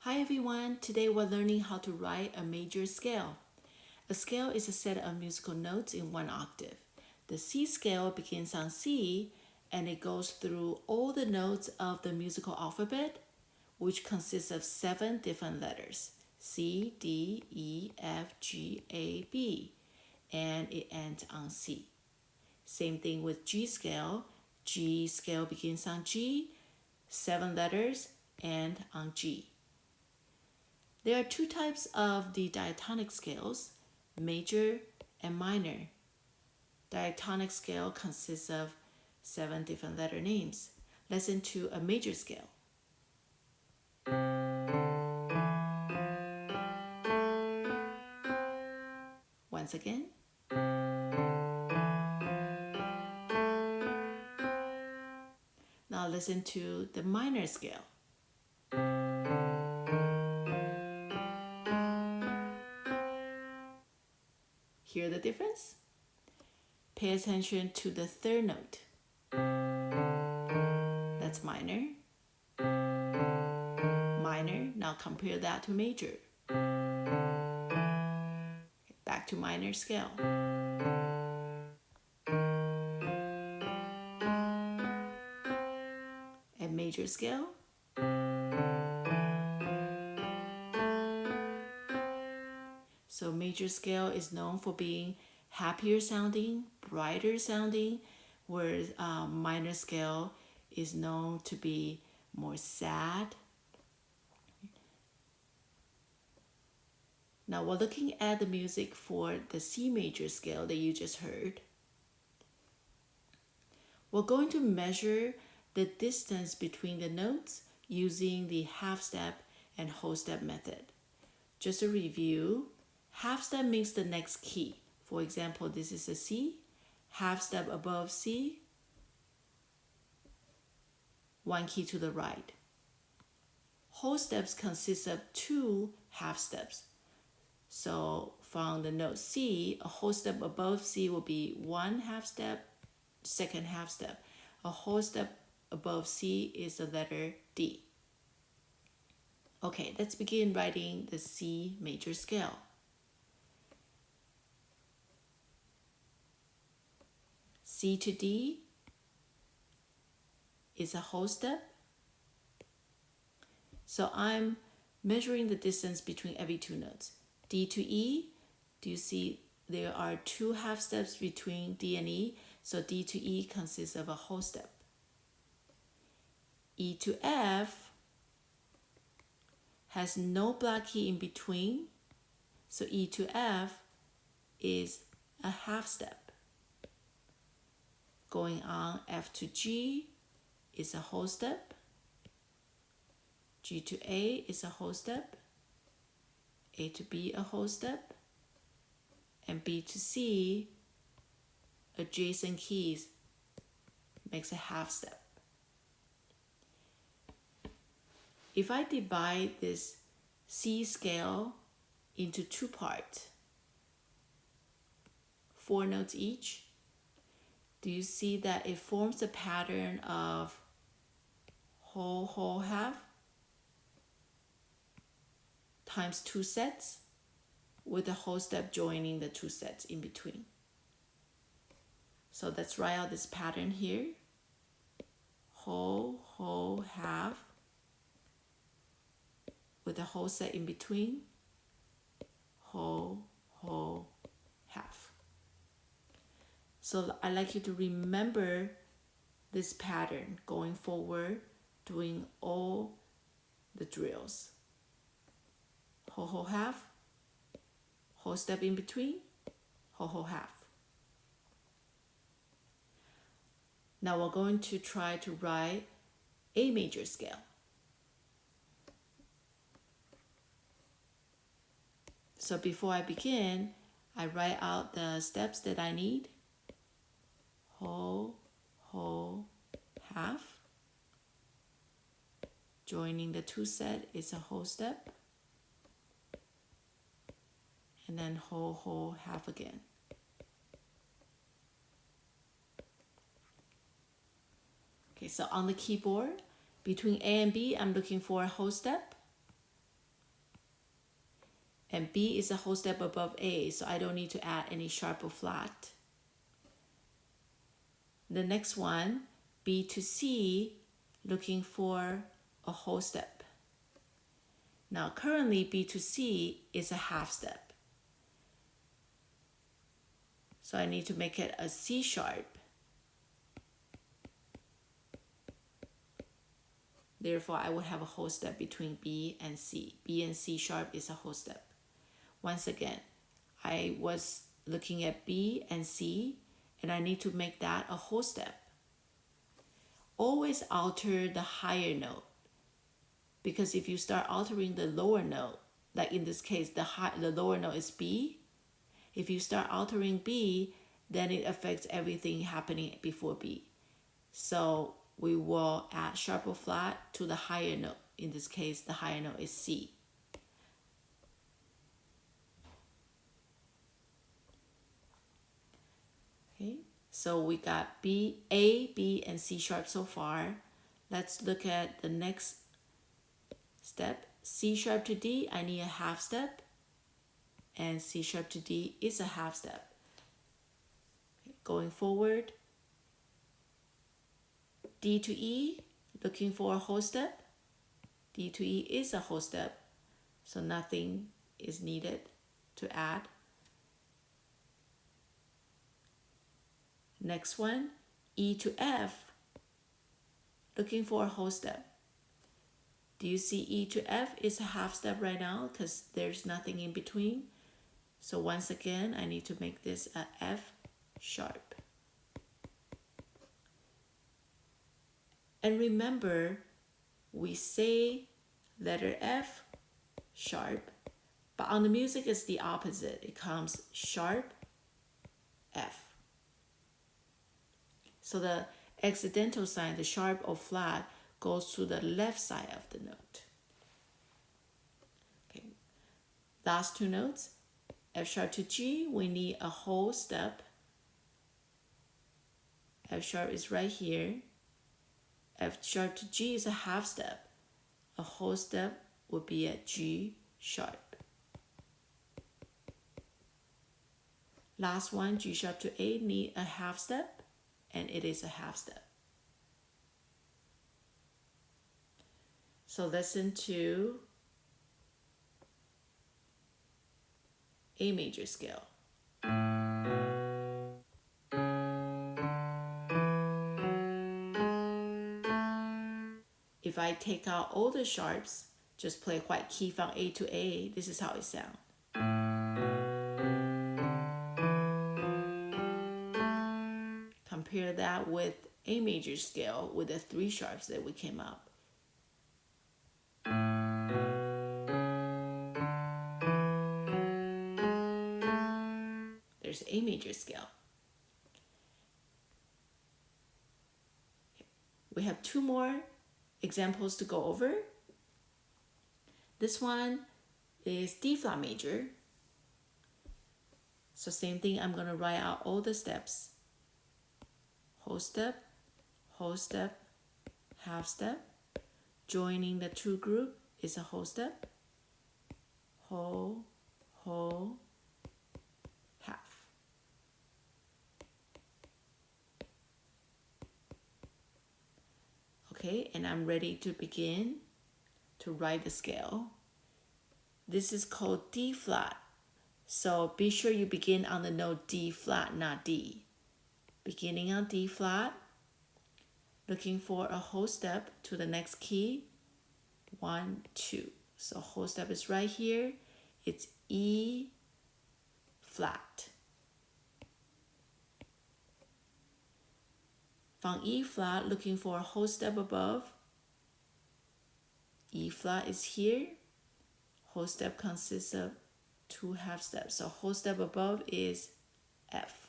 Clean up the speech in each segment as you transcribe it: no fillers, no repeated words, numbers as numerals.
Hi everyone, today we're learning how to write a major scale. A scale is a set of musical notes in one octave. The C scale begins on C and it goes through all the notes of the musical alphabet, which consists of 7 different letters C, D, E, F, G, A, B, and it ends on C. Same thing with G scale. G scale begins on G, 7 letters, and on G. There are two types of the diatonic scales, major and minor. Diatonic scale consists of 7 different letter names. Listen to a major scale. Once again. Now listen to the minor scale. Hear the difference? Pay attention to the third note. That's minor. Minor. Now compare that to major. Back to minor scale. And major scale. So major scale is known for being happier sounding, brighter sounding, whereas minor scale is known to be more sad. Now we're looking at the music for the C major scale that you just heard. We're going to measure the distance between the notes using the half step and whole step method. Just a review, half step means the next key. For example, this is a C, half step above C, one key to the right. Whole steps consist of 2 half steps. So from the note C, a whole step above C will be 1 half step, second half step. A whole step above C is the letter D. Okay, let's begin writing the C major scale. C to D is a whole step. So I'm measuring the distance between every 2 notes. D to E, do you see there are 2 half steps between D and E? So D to E consists of a whole step. E to F has no black key in between. So E to F is a half step. Going on, F to G is a whole step. G to A is a whole step. A to B a whole step. And B to C, adjacent keys, makes a half step. If I divide this C scale into 2 parts, 4 notes each, do you see that it forms a pattern of whole, whole, half times 2 sets with the whole step joining the 2 sets in between. So let's write out this pattern here. Whole, whole, half with a whole set in between. Whole, whole, half. So I'd like you to remember this pattern going forward, doing all the drills. Whole, whole, half, whole step in between, whole, whole, half. Now we're going to try to write A major scale. So before I begin, I write out the steps that I need. Whole, whole, half. Joining the 2 set is a whole step. And then whole, whole, half again. Okay, so on the keyboard, between A and B, I'm looking for a whole step. And B is a whole step above A, so I don't need to add any sharp or flat. The next one, B to C, looking for a whole step. Now currently B to C is a half step. So I need to make it a C sharp. Therefore, I would have a whole step between B and C. B and C sharp is a whole step. Once again, I was looking at B and C, and I need to make that a whole step. Always alter the higher note, because if you start altering the lower note, like in this case, the lower note is B. If you start altering B, then it affects everything happening before B. So we will add sharp or flat to the higher note. In this case, the higher note is C. Okay, so we got B, A, B, and C sharp so far. Let's look at the next step. C sharp to D, I need a half step. And C sharp to D is a half step. Okay, going forward, D to E, looking for a whole step. D to E is a whole step, so nothing is needed to add. Next one, E to F, looking for a whole step. Do you see E to F is a half step right now because there's nothing in between? So once again, I need to make this a F sharp. And remember, we say letter F sharp, but on the music it's the opposite. It comes sharp F. So the accidental sign, the sharp or flat, goes to the left side of the note. Okay. Last two notes, F sharp to G, we need a whole step. F sharp is right here. F sharp to G is a half step. A whole step would be at G sharp. Last one, G sharp to A, need a half step, and it is a half step. So listen to A major scale. If I take out all the sharps, just play white key from A to A, this is how it sounds. Compare that with A major scale with the 3 sharps that we came up. There's A major scale. We have 2 more examples to go over. This one is D flat major. So same thing, I'm going to write out all the steps. Whole step, half step. Joining the 2 group is a whole step. Whole, half. Okay, and I'm ready to begin to write the scale. This is called D flat. So be sure you begin on the note D flat, not D. Beginning on D flat, looking for a whole step to the next key, 1, 2. So whole step is right here. It's E flat. From E flat, looking for a whole step above. E flat is here. Whole step consists of 2 half steps. So whole step above is F.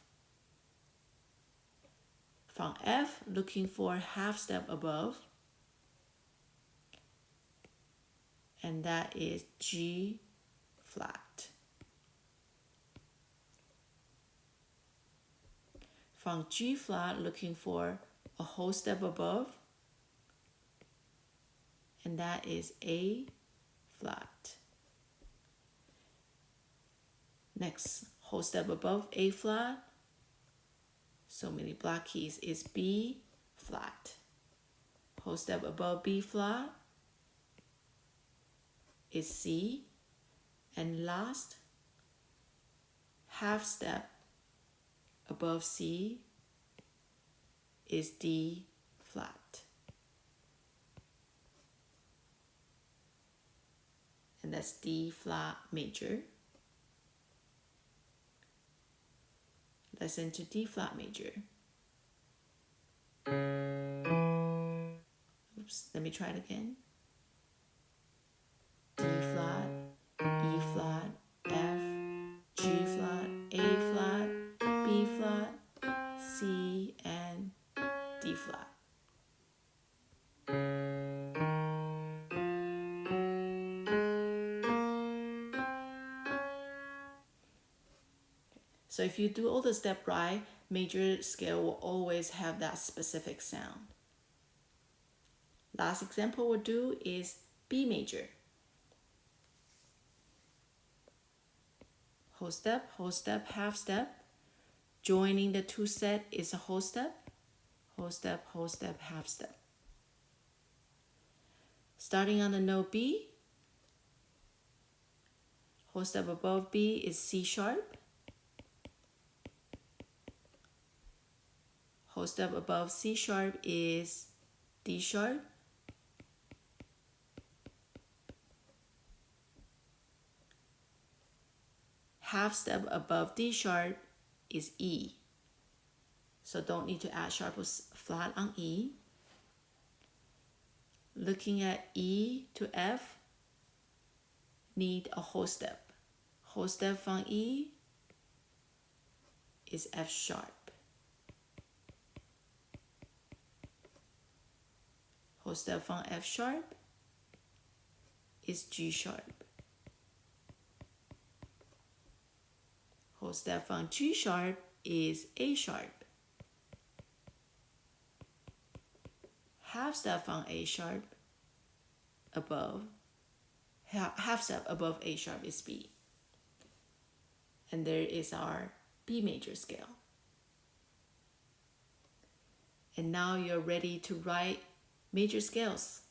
From F, looking for half step above. And that is G flat. From G flat, looking for a whole step above. And that is A flat. Next, whole step above A flat, so many black keys, is B flat. Whole step above B flat is C. And last, half step above C is D flat. And that's D flat major. Listen to D flat major. Oops, let me try it again. D flat, E flat, F, G flat, A flat, B flat, C, and D flat. So if you do all the steps right, major scale will always have that specific sound. Last example we'll do is B major. Whole step, half step. Joining the two set is a whole step, half step. Starting on the note B, whole step above B is C sharp. Whole step above C sharp is D sharp. Half step above D sharp is E. So don't need to add sharp or flat on E. Looking at E to F, need a whole step. Whole step from E is F sharp. Whole step from F sharp is G sharp. Whole step from G sharp is A sharp. Half step from A sharp above, half step above A sharp is B. And there is our B major scale. And now you're ready to write major scales.